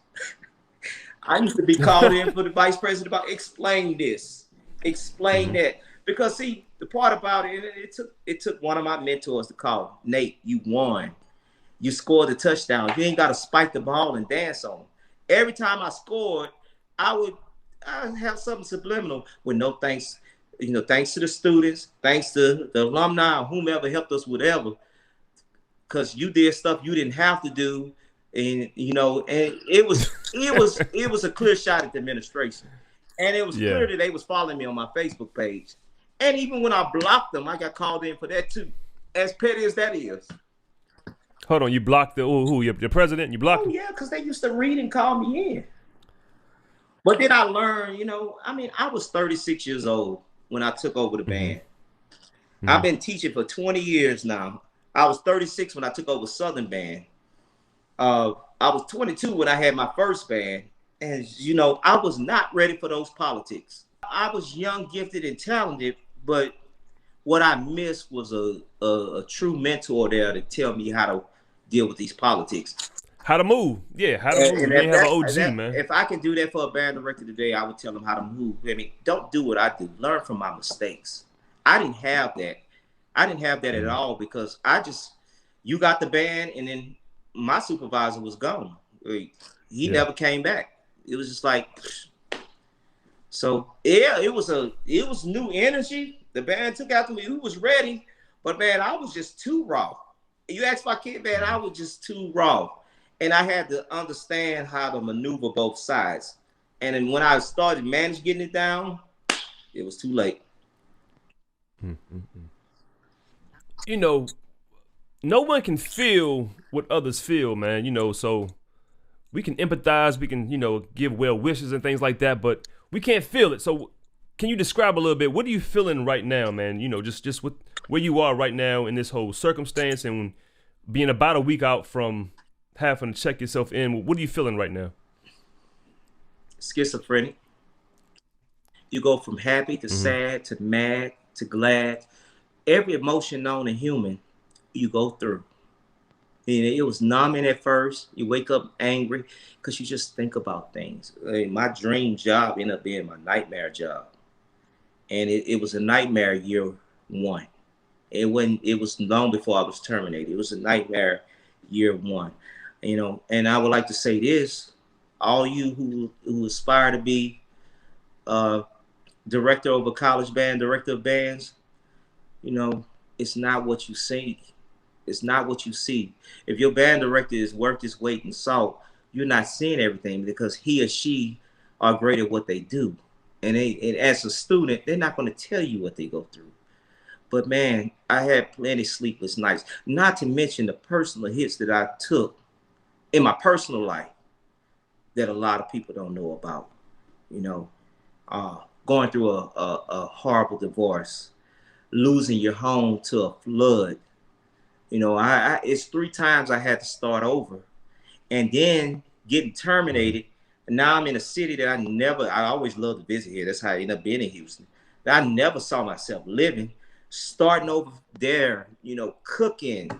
I used to be called in for the vice president about explain this, explain that. Because see, the part about it, it took one of my mentors to call, Nate, you won. You scored a touchdown. You ain't got to spike the ball and dance on. Every time I scored, I would have something subliminal with no thanks, thanks to the students, thanks to the alumni, whomever helped us, whatever, because you did stuff you didn't have to do. And, and it was a clear shot at the administration. And it was clear that they was following me on my Facebook page. And even when I blocked them, I got called in for that too. As petty as that is. Hold on, you blocked the president? You blocked him? Yeah, because they used to read and call me in. But then I learned, I was 36 years old when I took over the band. I've been teaching for 20 years now. I was 36 when I took over Southern Band. I was 22 when I had my first band. And, I was not ready for those politics. I was young, gifted, and talented, but what I missed was a true mentor there to tell me how to deal with these politics. How to move. Yeah, how to move. You have an OG, man. If I could do that for a band director today, I would tell them how to move. I mean, don't do what I do. Learn from my mistakes. I didn't have that. I didn't have that at all because you got the band and then my supervisor was gone. He never came back. It was just like, so yeah, it was new energy. The band took after me. Who was ready? But man, I was just too raw. You ask my kid, man, I was just too raw. And I had to understand how to maneuver both sides. And then when I started managing getting it down, it was too late. No one can feel what others feel, man, so we can empathize, we can, give well wishes and things like that, but we can't feel it. So can you describe a little bit, what are you feeling right now, man? Just with where you are right now in this whole circumstance and being about a week out from having to check yourself in, what are you feeling right now? Schizophrenic. You go from happy to sad to mad to glad. Every emotion known to human, you go through. It was numbing at first. You wake up angry because you just think about things. My dream job ended up being my nightmare job. And it was a nightmare year one. It was long before I was terminated. It was a nightmare year one. And I would like to say this, all you who aspire to be director of a college band, director of bands, it's not what you see. It's not what you see. If your band director is worth his weight in salt, you're not seeing everything because he or she are great at what they do. And as a student, they're not going to tell you what they go through. But man, I had plenty sleepless nights, not to mention the personal hits that I took in my personal life that a lot of people don't know about. Going through a horrible divorce, losing your home to a flood. It's 3 times I had to start over and then getting terminated. And now I'm in a city that I always loved to visit here. That's how I ended up being in Houston. But I never saw myself living, starting over there, cooking.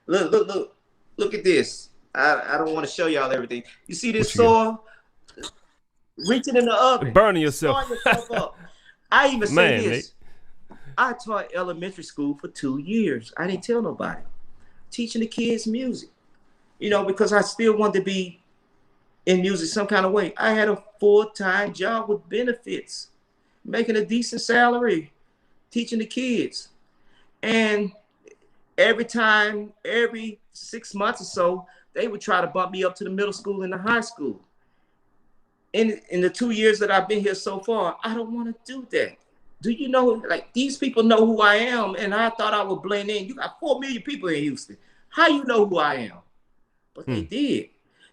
Look at this. I don't want to show y'all everything. You see this soil? Reaching in the oven. Burning yourself. Up. I even say this. Nate. I taught elementary school for 2 years. I didn't tell nobody. Teaching the kids music, because I still wanted to be in music some kind of way. I had a full-time job with benefits, making a decent salary, teaching the kids. And every 6 months or so, they would try to bump me up to the middle school and the high school. In the 2 years that I've been here so far, I don't want to do that. Do you know, these people know who I am, and I thought I would blend in. You got 4 million people in Houston. How you know who I am? But they did.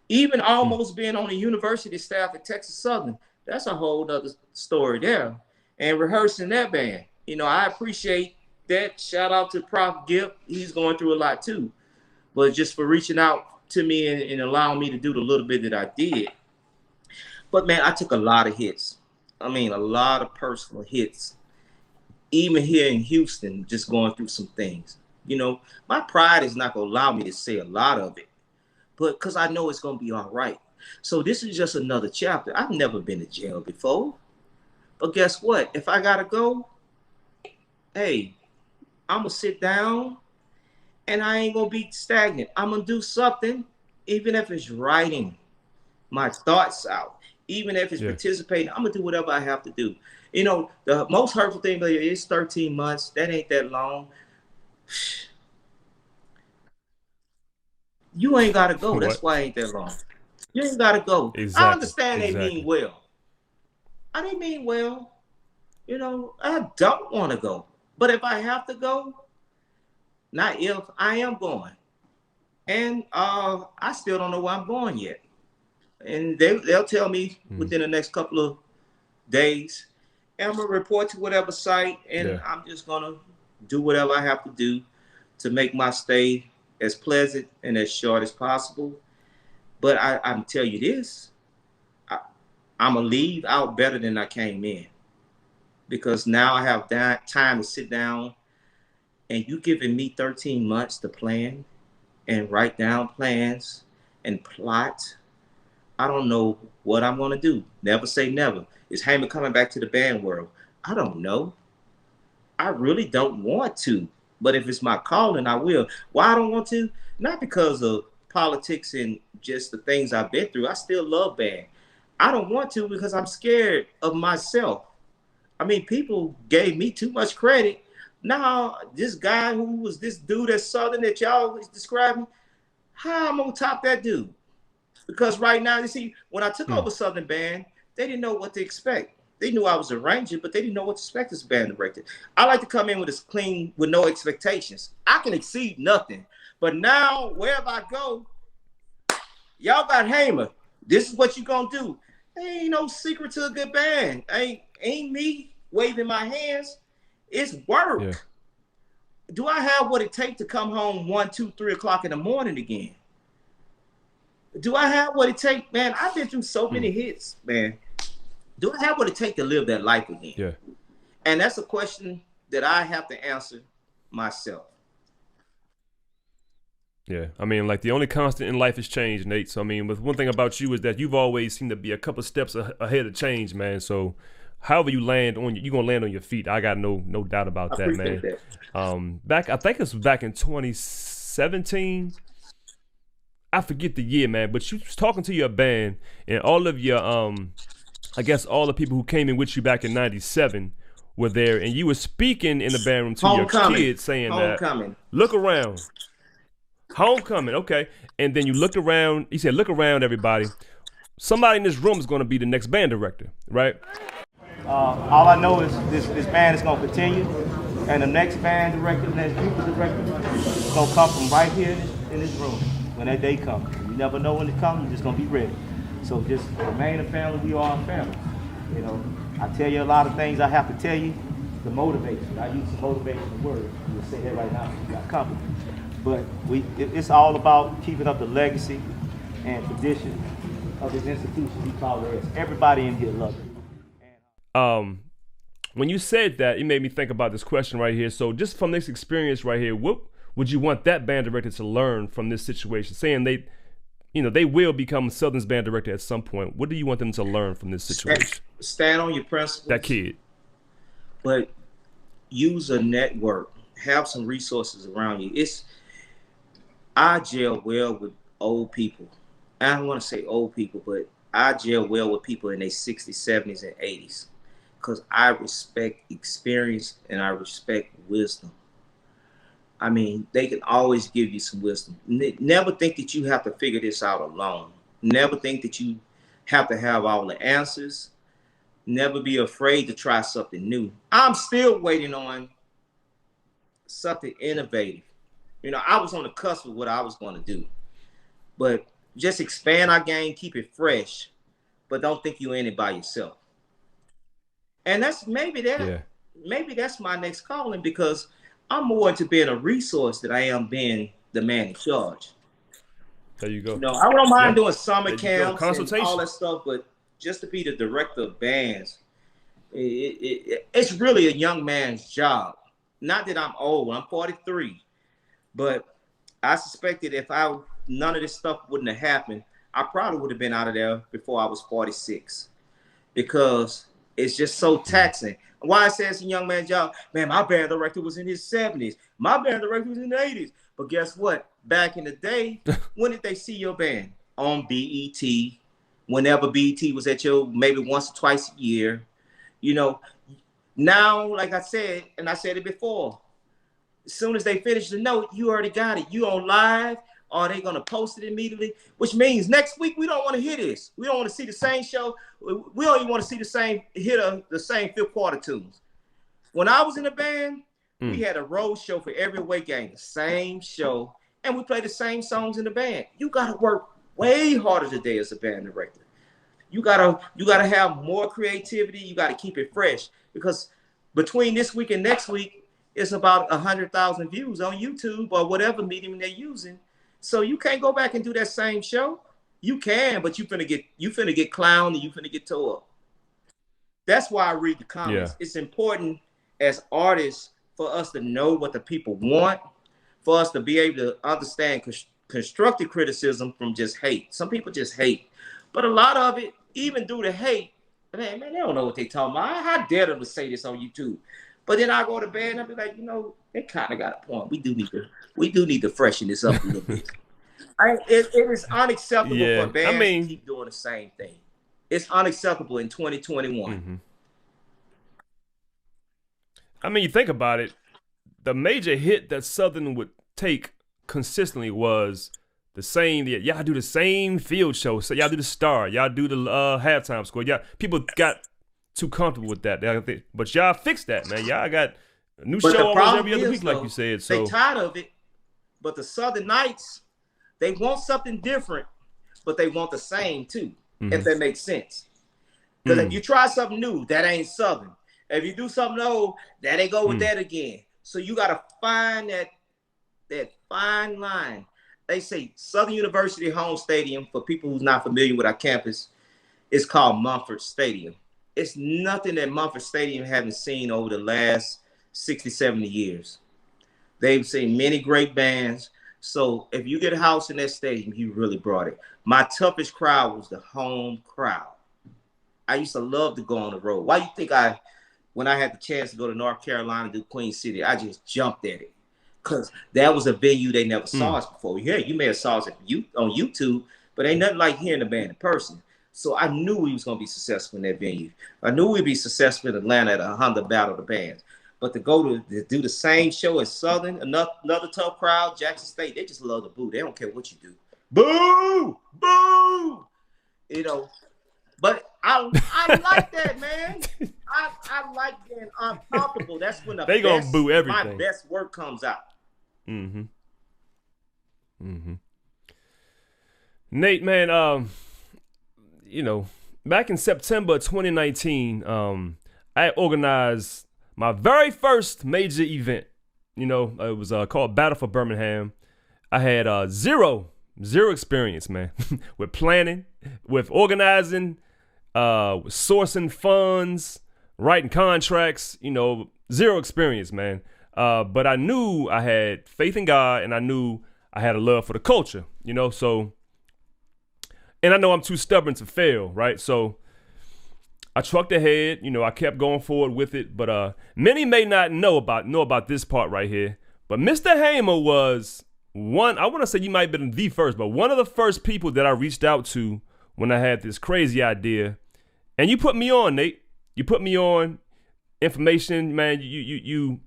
Even almost being on the university staff at Texas Southern, that's a whole other story there. And rehearsing that band, I appreciate that. Shout out to Prof. Gibb. He's going through a lot too. But just for reaching out to me and allowing me to do the little bit that I did. But man, I took a lot of hits. A lot of personal hits. Even here in Houston, just going through some things. My pride is not going to allow me to say a lot of it. but because I know it's gonna be all right. So this is just another chapter. I've never been to jail before, but guess what? If I gotta go, hey, I'm gonna sit down and I ain't gonna be stagnant. I'm gonna do something, even if it's writing my thoughts out, even if it's participating. I'm gonna do whatever I have to do. You know, the most hurtful thing about it is 13 months. That ain't that long. You ain't gotta go. That's why it ain't that long. You ain't gotta go. Exactly. I understand they mean well. I didn't mean well. You know, I don't want to go. But if I have to go, not if, I am going. And I still don't know where I'm going yet. And they'll tell me within the next couple of days. And I'm going to report to whatever site. And I'm just going to do whatever I have to do to make my stay as pleasant and as short as possible. But I'm tell you this, I'm going to leave out better than I came in. Because now I have that time to sit down, and you giving me 13 months to plan and write down plans and plot. I don't know what I'm going to do. Never say never. Is Haymer coming back to the band world? I don't know. I really don't want to. But if it's my calling, I will. Why I don't want to? Not because of politics and just the things I've been through. I still love band. I don't want to because I'm scared of myself. I mean, people gave me too much credit. Now, this guy who was this dude at Southern that y'all was describing, how I'm gonna top that dude? Because right now, you see, when I took over Southern Band, they didn't know what to expect. They knew I was a ranger, but they didn't know what to expect as a band director. I like to come in with this clean, with no expectations. I can exceed nothing. But now, wherever I go, y'all got Haymer. This is what you gonna do. There ain't no secret to a good band. Ain't me waving my hands. It's work. Yeah. Do I have what it takes to come home 1, 2, 3 o'clock in the morning again? Do I have what it takes? Man, I've been through so many hits, man. Do I have what it takes to live that life again? Yeah. And that's a question that I have to answer myself. Yeah, I mean, like the only constant in life is change, Nate. So I mean, with one thing about you is that you've always seemed to be a couple steps ahead of change, man. So however you land on, you're gonna land on your feet. I got no doubt about that, man. That. I think it was back in 2017. I forget the year, man. But you was talking to your band and all of your I guess all the people who came in with you back in '97 were there, and you were speaking in the band room to your kids, saying that, look around. Homecoming, okay. And then you looked around, he said, look around, everybody. Somebody in this room is going to be the next band director, right? All I know is this band is going to continue, and the next band director, the next group of directors is going to come from right here in this room when that day comes. You never know when it comes, you're just going to be ready. So just remain a family, we are a family. You know, I tell you a lot of things I have to tell you to motivate you. I use the motivational word. You'll say that right now, you got company. But it's all about keeping up the legacy and tradition of this institution we call it. Everybody in here loves it. When you said that, it made me think about this question right here. So just from this experience right here, what would you want that band director to learn from this situation? Saying they will become Southern's band director at some point. What do you want them to learn from this situation? Stand on your principles. That kid. But use a network. Have some resources around you. I gel well with old people. I don't want to say old people, but I gel well with people in their 60s, 70s, and 80s because I respect experience and I respect wisdom. I mean, they can always give you some wisdom. Never think that you have to figure this out alone. Never think that you have to have all the answers. Never be afraid to try something new. I'm still waiting on something innovative. You know, I was on the cusp of what I was going to do. But just expand our game, keep it fresh, but don't think you're in it by yourself. And that's maybe that's my next calling because I'm more into being a resource than I am being the man in charge. There you go. You know, I don't mind doing summer camps and all that stuff, but just to be the director of bands, it's really a young man's job. Not that I'm old, I'm 43. But I suspected if I none of this stuff wouldn't have happened, I probably would have been out of there before I was 46, because it's just so taxing. Why I say it's a young man's job, man, my band director was in his 70s. My band director was in the 80s. But guess what? Back in the day, when did they see your band? On BET, whenever BET was at your, maybe once or twice a year. You know, now, like I said, and I said it before, as soon as they finish the note, you already got it. You on live, or they gonna post it immediately, which means next week we don't want to hear this. We don't want to see the same show. We don't even want to see the same the same fifth quarter tunes. When I was in the band, we had a road show for every away game, the same show, and we played the same songs in the band. You gotta work way harder today as a band director. You gotta have more creativity. You gotta keep it fresh, because between this week and next week, it's about 100,000 views on YouTube or whatever medium they're using. So you can't go back and do that same show. You can, but you finna get clowned and you finna get tore up. That's why I read the comments. Yeah. It's important as artists for us to know what the people want, for us to be able to understand constructive criticism from just hate. Some people just hate, but a lot of it, even through the hate, man, they don't know what they talking about. How dare them to say this on YouTube? But then I go to bed and I be like, they kind of got a point. We do need to freshen this up a little bit. It is unacceptable for bands to keep doing the same thing. It's unacceptable in 2021. Mm-hmm. I mean, you think about it, the major hit that Southern would take consistently was the same. Y'all do the same field show. So y'all do the Star. Y'all do the halftime score. People got too comfortable with that. But y'all fixed that, man. Y'all got a new show almost every other week, like you said. So they tired of it. But the Southern Knights, they want something different, but they want the same too, if that makes sense. Because if you try something new, that ain't Southern. If you do something old, that ain't go with that again. So you got to find that fine line. They say Southern University home stadium, for people who's not familiar with our campus, is called Mumford Stadium. It's nothing that Mumford Stadium haven't seen over the last 60, 70 years. They've seen many great bands. So if you get a house in that stadium, you really brought it. My toughest crowd was the home crowd. I used to love to go on the road. Why you think when I had the chance to go to North Carolina and do Queen City, I just jumped at it? Because that was a venue they never saw us before. Yeah, you may have saw us on YouTube, but ain't nothing like hearing the band in person. So I knew we was going to be successful in that venue. I knew we'd be successful in Atlanta at a Honda Battle of the Bands. But to go to do the same show as Southern, another tough crowd, Jackson State, they just love to boo. They don't care what you do. Boo! Boo! But I like that, man. I like being uncomfortable. That's when they gonna boo everything. My best work comes out. Mm-hmm. Mm-hmm. Nate, man, back in September 2019, I organized my very first major event. It was called Battle for Birmingham. I had zero experience, man, with planning, with organizing, with sourcing funds, writing contracts, zero experience, man. But I knew I had faith in God, and I knew I had a love for the culture, so, and I know I'm too stubborn to fail, right? So I trucked ahead, I kept going forward with it, but many may not know about this part right here, but Mr. Haymer was I want to say you might have been the first, but one of the first people that I reached out to when I had this crazy idea. And you put me on, Nate. You put me on information, man. You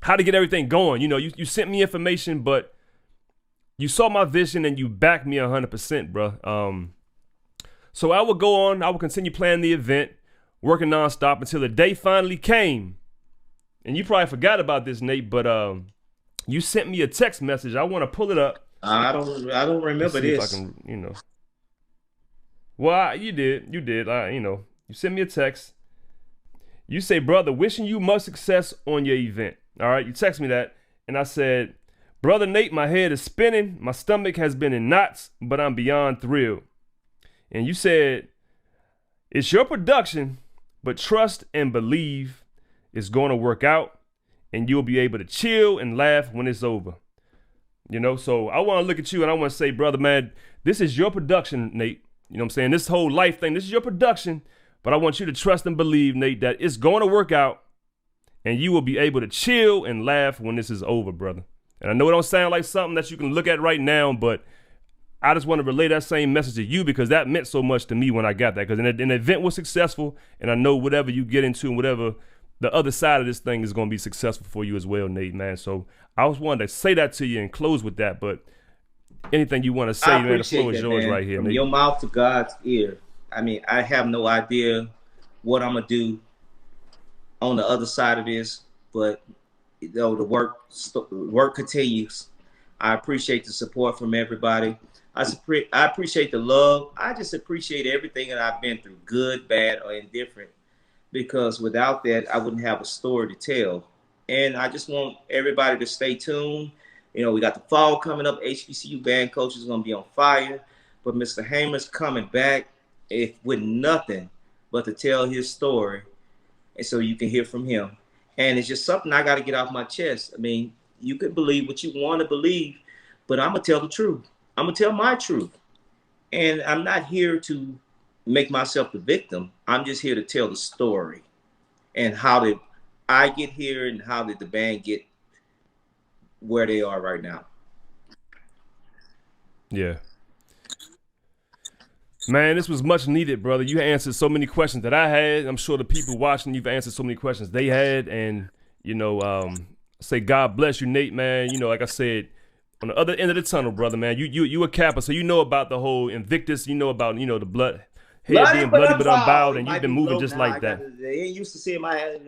how to get everything going. You sent me information, but you saw my vision and you backed me 100%, bro. So I would go on. I would continue planning the event, working nonstop until the day finally came. And you probably forgot about this, Nate, but you sent me a text message. I want to pull it up. I don't remember this. If I can, Well, you did. You sent me a text. You say, brother, wishing you much success on your event. All right, you text me that. And I said, brother Nate, my head is spinning. My stomach has been in knots, but I'm beyond thrilled. And you said, it's your production, but trust and believe it's going to work out and you'll be able to chill and laugh when it's over. You know, so I want to look at you and I want to say, brother, man, this is your production, Nate. You know what I'm saying? This whole life thing, this is your production. But I want you to trust and believe, Nate, that it's going to work out and you will be able to chill and laugh when this is over, brother. And I know it don't sound like something that you can look at right now, but I just want to relay that same message to you because that meant so much to me when I got that. Because an event was successful, and I know whatever you get into and whatever the other side of this thing is going to be successful for you as well, Nate, man. So I just wanted to say that to you and close with that. But anything you want to say, man, the floor is yours right here, From Nate. your mouth to God's ear. I mean, I have no idea what I'm going to do on the other side of this, but you know, the work continues. I appreciate the support from everybody. I appreciate the love. I just appreciate everything that I've been through, good, bad, or indifferent, because without that, I wouldn't have a story to tell. And I just want everybody to stay tuned. You know, we got the fall coming up. HBCU band coach is going to be on fire. But Mr. Haymer's coming back with nothing but to tell his story, and so you can hear from him. And it's just something I got to get off my chest. I mean, you can believe what you want to believe, but I'm going to tell the truth. I'm going to tell my truth. And I'm not here to make myself the victim. I'm just here to tell the story. And how did I get here and how did the band get where they are right now? Yeah. Man, this was much needed, brother. You answered so many questions that I had. I'm sure the people watching, you've answered so many questions they had. And, you know, say God bless you, Nate, man. You know, like I said, on the other end of the tunnel, brother, man, you a Kappa, so you know about the whole Invictus. You know about, you know, the blood, head being bloody but unbowed, and you've been moving just like that. They ain't used to see my head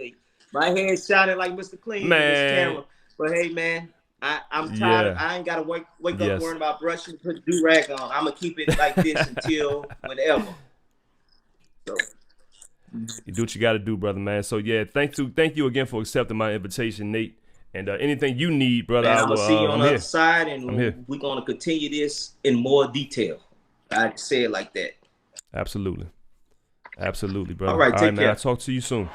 shining like Mr. Clean in this camera. But hey, man, I'm tired. I ain't got to wake up worrying about brushing, put the do-rag on. I'm going to keep it like this until whenever. So. You do what you got to do, brother, man. So, yeah, thank you again for accepting my invitation, Nate. And anything you need, brother, I'm going to see you on the other side, and we're going to continue this in more detail. I say it like that. Absolutely. Absolutely, brother. All right, take care. Man. I'll talk to you soon.